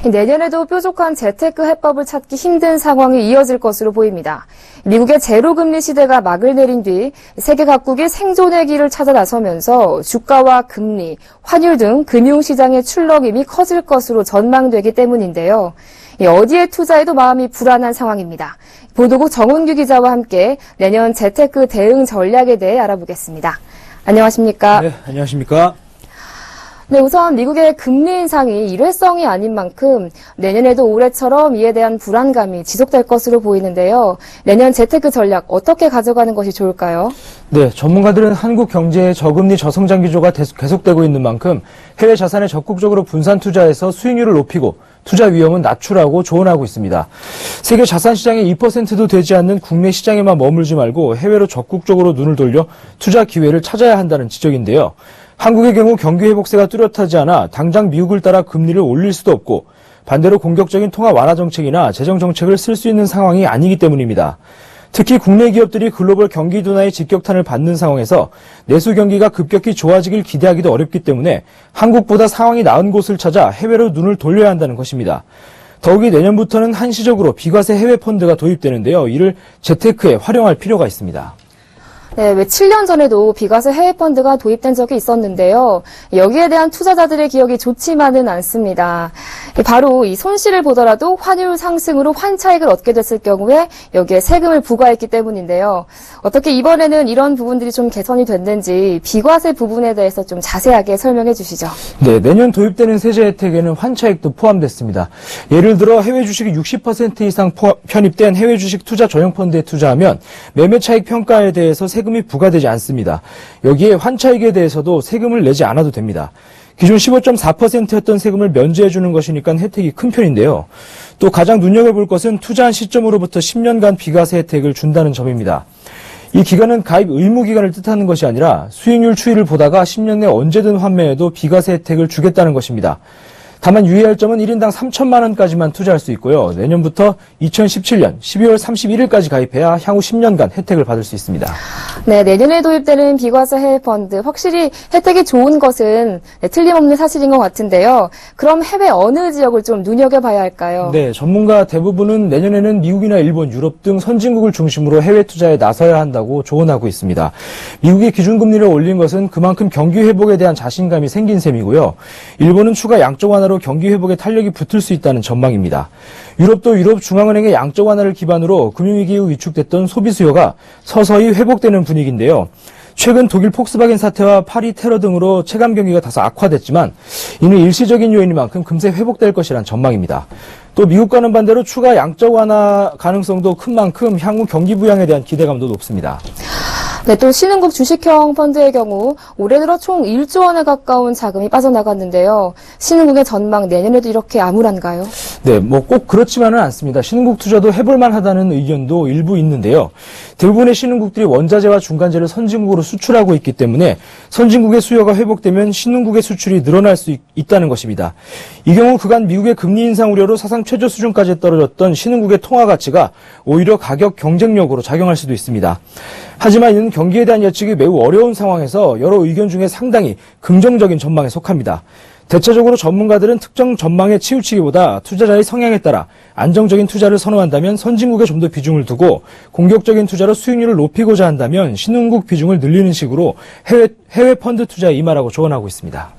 내년에도 뾰족한 재테크 해법을 찾기 힘든 상황이 이어질 것으로 보입니다. 미국의 제로금리 시대가 막을 내린 뒤 세계 각국이 생존의 길을 찾아 나서면서 주가와 금리, 환율 등 금융시장의 출렁임이 커질 것으로 전망되기 때문인데요. 어디에 투자해도 마음이 불안한 상황입니다. 보도국 정은규 기자와 함께 내년 재테크 대응 전략에 대해 알아보겠습니다. 안녕하십니까? 네, 안녕하십니까? 네, 우선 미국의 금리 인상이 일회성이 아닌 만큼 내년에도 올해처럼 이에 대한 불안감이 지속될 것으로 보이는데요. 내년 재테크 전략 어떻게 가져가는 것이 좋을까요? 네, 전문가들은 한국 경제의 저금리 저성장 기조가 계속되고 있는 만큼 해외 자산에 적극적으로 분산 투자해서 수익률을 높이고 투자 위험은 낮추라고 조언하고 있습니다. 세계 자산 시장의 2%도 되지 않는 국내 시장에만 머물지 말고 해외로 적극적으로 눈을 돌려 투자 기회를 찾아야 한다는 지적인데요. 한국의 경우 경기 회복세가 뚜렷하지 않아 당장 미국을 따라 금리를 올릴 수도 없고 반대로 공격적인 통화 완화 정책이나 재정 정책을 쓸 수 있는 상황이 아니기 때문입니다. 특히 국내 기업들이 글로벌 경기 둔화의 직격탄을 받는 상황에서 내수 경기가 급격히 좋아지길 기대하기도 어렵기 때문에 한국보다 상황이 나은 곳을 찾아 해외로 눈을 돌려야 한다는 것입니다. 더욱이 내년부터는 한시적으로 비과세 해외 펀드가 도입되는데요. 이를 재테크에 활용할 필요가 있습니다. 네, 왜 7년 전에도 비과세 해외 펀드가 도입된 적이 있었는데요. 여기에 대한 투자자들의 기억이 좋지만은 않습니다. 바로 이 손실을 보더라도 환율 상승으로 환차익을 얻게 됐을 경우에 여기에 세금을 부과했기 때문인데요. 어떻게 이번에는 이런 부분들이 좀 개선이 됐는지 비과세 부분에 대해서 좀 자세하게 설명해 주시죠. 네, 내년 도입되는 세제 혜택에는 환차익도 포함됐습니다. 예를 들어 해외 주식이 60% 이상 편입된 해외 주식 투자 전용 펀드에 투자하면 매매 차익 평가에 대해서 세금이 부과되지 않습니다. 여기에 환차익에 대해서도 세금을 내지 않아도 됩니다. 기존 15.4%였던 세금을 면제해 주는 것이니까 혜택이 큰 편인데요. 또 가장 눈여겨볼 것은 투자한 시점으로부터 10년간 비과세 혜택을 준다는 점입니다. 이 기간은 가입 의무 기간을 뜻하는 것이 아니라 수익률 추이를 보다가 10년 내 언제든 환매해도 비과세 혜택을 주겠다는 것입니다. 다만 유의할 점은 1인당 3천만 원까지만 투자할 수 있고요. 내년부터 2017년 12월 31일까지 가입해야 향후 10년간 혜택을 받을 수 있습니다. 네, 내년에 도입되는 비과세 해외 펀드 확실히 혜택이 좋은 것은 틀림없는 사실인 것 같은데요. 그럼 해외 어느 지역을 좀 눈여겨봐야 할까요? 네, 전문가 대부분은 내년에는 미국이나 일본, 유럽 등 선진국을 중심으로 해외 투자에 나서야 한다고 조언하고 있습니다. 미국이 기준금리를 올린 것은 그만큼 경기 회복에 대한 자신감이 생긴 셈이고요. 일본은 추가 양적 완화로 경기 회복에 탄력이 붙을 수 있다는 전망입니다. 유럽도 유럽 중앙은행의 양적 완화를 기반으로 금융위기 이후 위축됐던 소비 수요가 서서히 회복되는 분위기인데요. 최근 독일 폭스바겐 사태와 파리 테러 등으로 체감 경기가 다소 악화됐지만 이는 일시적인 요인인 만큼 금세 회복될 것이란 전망입니다. 또 미국과는 반대로 추가 양적 완화 가능성도 큰 만큼 향후 경기 부양에 대한 기대감도 높습니다. 네, 또 신흥국 주식형 펀드의 경우 올해 들어 총 1조 원에 가까운 자금이 빠져나갔는데요. 신흥국의 전망 내년에도 이렇게 암울한가요? 네, 꼭 그렇지만은 않습니다. 신흥국 투자도 해볼만 하다는 의견도 일부 있는데요. 대부분의 신흥국들이 원자재와 중간재를 선진국으로 수출하고 있기 때문에 선진국의 수요가 회복되면 신흥국의 수출이 늘어날 수 있다는 것입니다. 이 경우 그간 미국의 금리 인상 우려로 사상 최저 수준까지 떨어졌던 신흥국의 통화 가치가 오히려 가격 경쟁력으로 작용할 수도 있습니다. 하지만 이는 경기에 대한 예측이 매우 어려운 상황에서 여러 의견 중에 상당히 긍정적인 전망에 속합니다. 대체적으로 전문가들은 특정 전망에 치우치기보다 투자자의 성향에 따라 안정적인 투자를 선호한다면 선진국에 좀 더 비중을 두고 공격적인 투자로 수익률을 높이고자 한다면 신흥국 비중을 늘리는 식으로 해외 펀드 투자에 임하라고 조언하고 있습니다.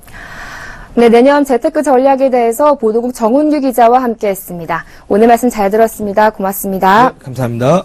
네, 내년 재테크 전략에 대해서 보도국 정은규 기자와 함께했습니다. 오늘 말씀 잘 들었습니다. 고맙습니다. 네, 감사합니다.